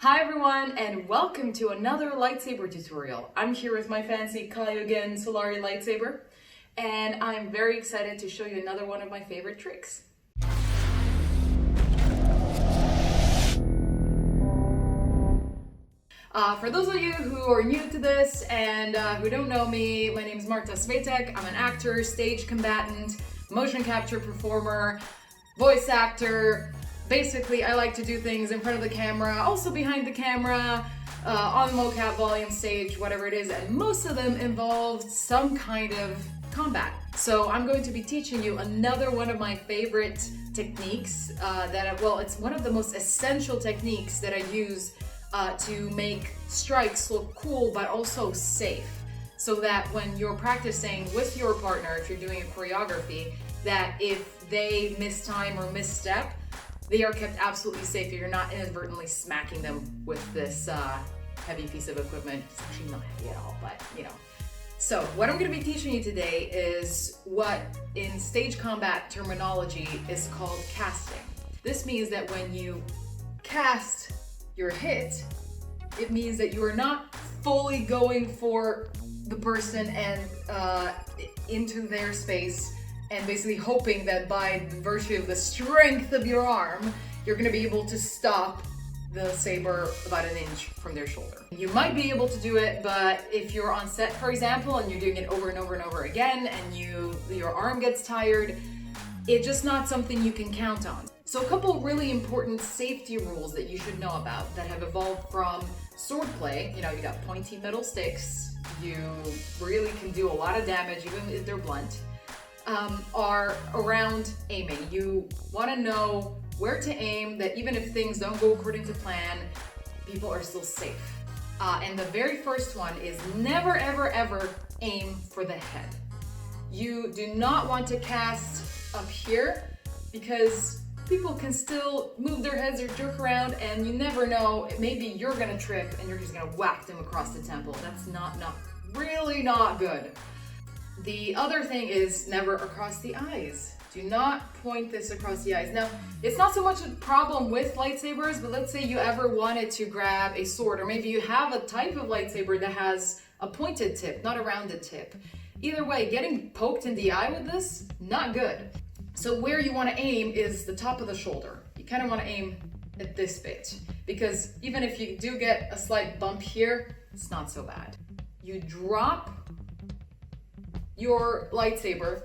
Hi everyone, and welcome to another lightsaber tutorial. I'm here with my fancy Kyogen Solaari lightsaber, and I'm very excited to show you another one of my favorite tricks. For those of you who are new to this and who don't know me, my name is Marta. I'm an actor, stage combatant, motion capture performer, voice actor. Basically, I like to do things in front of the camera, also behind the camera, on the mocap, volume, stage, whatever it is, and most of them involve some kind of combat. So I'm going to be teaching you another one of my favorite techniques it's one of the most essential techniques that I use to make strikes look cool but also safe. So that when you're practicing with your partner, if you're doing a choreography, that if they miss time or misstep, they are kept absolutely safe. You're not inadvertently smacking them with this heavy piece of equipment. It's actually not heavy at all, but you know. So what I'm gonna be teaching you today is what in stage combat terminology is called casting. This means that when you cast your hit, it means that you are not fully going for the person and into their space and basically hoping that by virtue of the strength of your arm, you're gonna be able to stop the saber about an inch from their shoulder. You might be able to do it, but if you're on set, for example, and you're doing it over and over and over again, and your arm gets tired, it's just not something you can count on. So a couple really important safety rules that you should know about that have evolved from swordplay. You know, you got pointy metal sticks, you really can do a lot of damage even if they're blunt. Are around aiming. You want to know where to aim, that even if things don't go according to plan, people are still safe. And the very first one is never, ever, ever aim for the head. You do not want to cast up here because people can still move their heads or jerk around, and you never know, maybe you're gonna trip and you're just gonna whack them across the temple. That's really not good. The other thing is never across the eyes. Do not point this across the eyes. Now, it's not so much a problem with lightsabers, but let's say you ever wanted to grab a sword, or maybe you have a type of lightsaber that has a pointed tip, not a rounded tip. Either way, getting poked in the eye with this, not good. So where you want to aim is the top of the shoulder. You kind of want to aim at this bit, because even if you do get a slight bump here, it's not so bad. You drop your lightsaber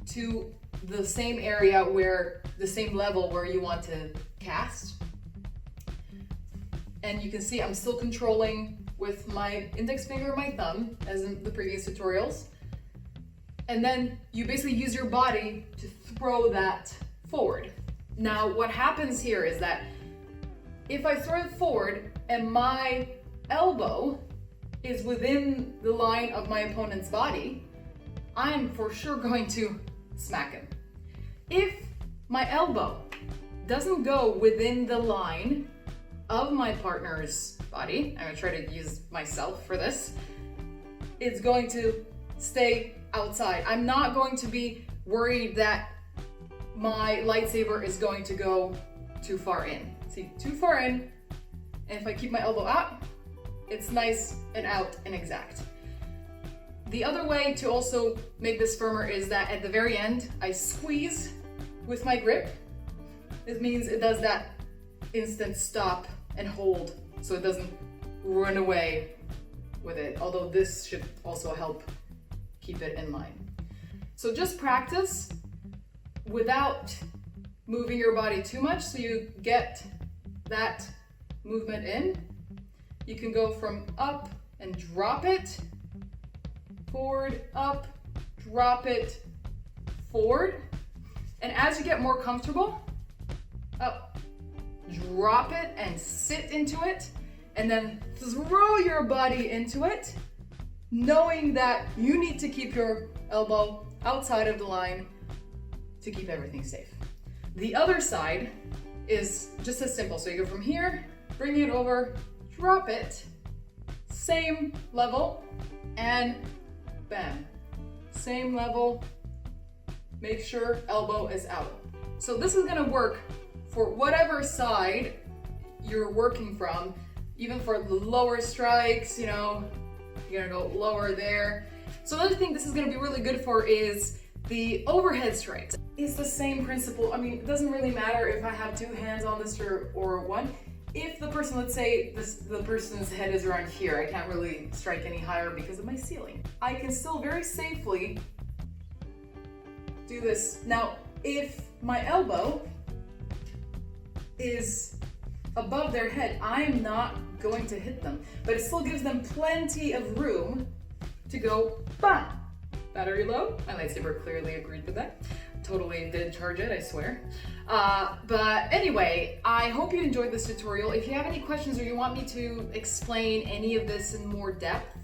to the same area the same level where you want to cast. And you can see I'm still controlling with my index finger and my thumb, as in the previous tutorials. And then you basically use your body to throw that forward. Now, what happens here is that if I throw it forward and my elbow is within the line of my opponent's body, I'm for sure going to smack him. If my elbow doesn't go within the line of my partner's body, I'm gonna try to use myself for this, it's going to stay outside. I'm not going to be worried that my lightsaber is going to go too far in. See, too far in, and if I keep my elbow out, it's nice and out and exact. The other way to also make this firmer is that at the very end, I squeeze with my grip. It means it does that instant stop and hold, so it doesn't run away with it, although this should also help keep it in line. So just practice without moving your body too much so you get that movement in. You can go from up and drop it, forward, up, drop it, forward. And as you get more comfortable, up, drop it and sit into it, and then throw your body into it, knowing that you need to keep your elbow outside of the line to keep everything safe. The other side is just as simple. So you go from here, bring it over, drop it, same level, and bam, same level, make sure elbow is out. So this is gonna work for whatever side you're working from. Even for the lower strikes, you know, you're gonna go lower there. So another thing this is gonna be really good for is the overhead strikes. It's the same principle. I mean, it doesn't really matter if I have two hands on this or one. If the person, let's say the person's head is around here, I can't really strike any higher because of my ceiling. I can still very safely do this. Now, if my elbow is above their head, I'm not going to hit them, but it still gives them plenty of room to go bam. Battery low. My lightsaber clearly agreed with that. Totally did charge it, I swear. But anyway, I hope you enjoyed this tutorial. If you have any questions or you want me to explain any of this in more depth,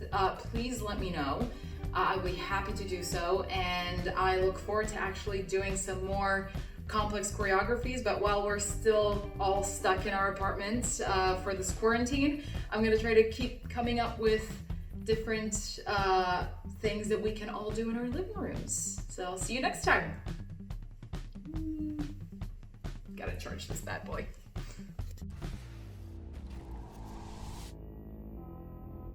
please let me know. I'll be happy to do so, and I look forward to actually doing some more complex choreographies. But while we're still all stuck in our apartments for this quarantine, I'm gonna try to keep coming up with different things that we can all do in our living rooms. So I'll see you next time. Gotta charge this bad boy.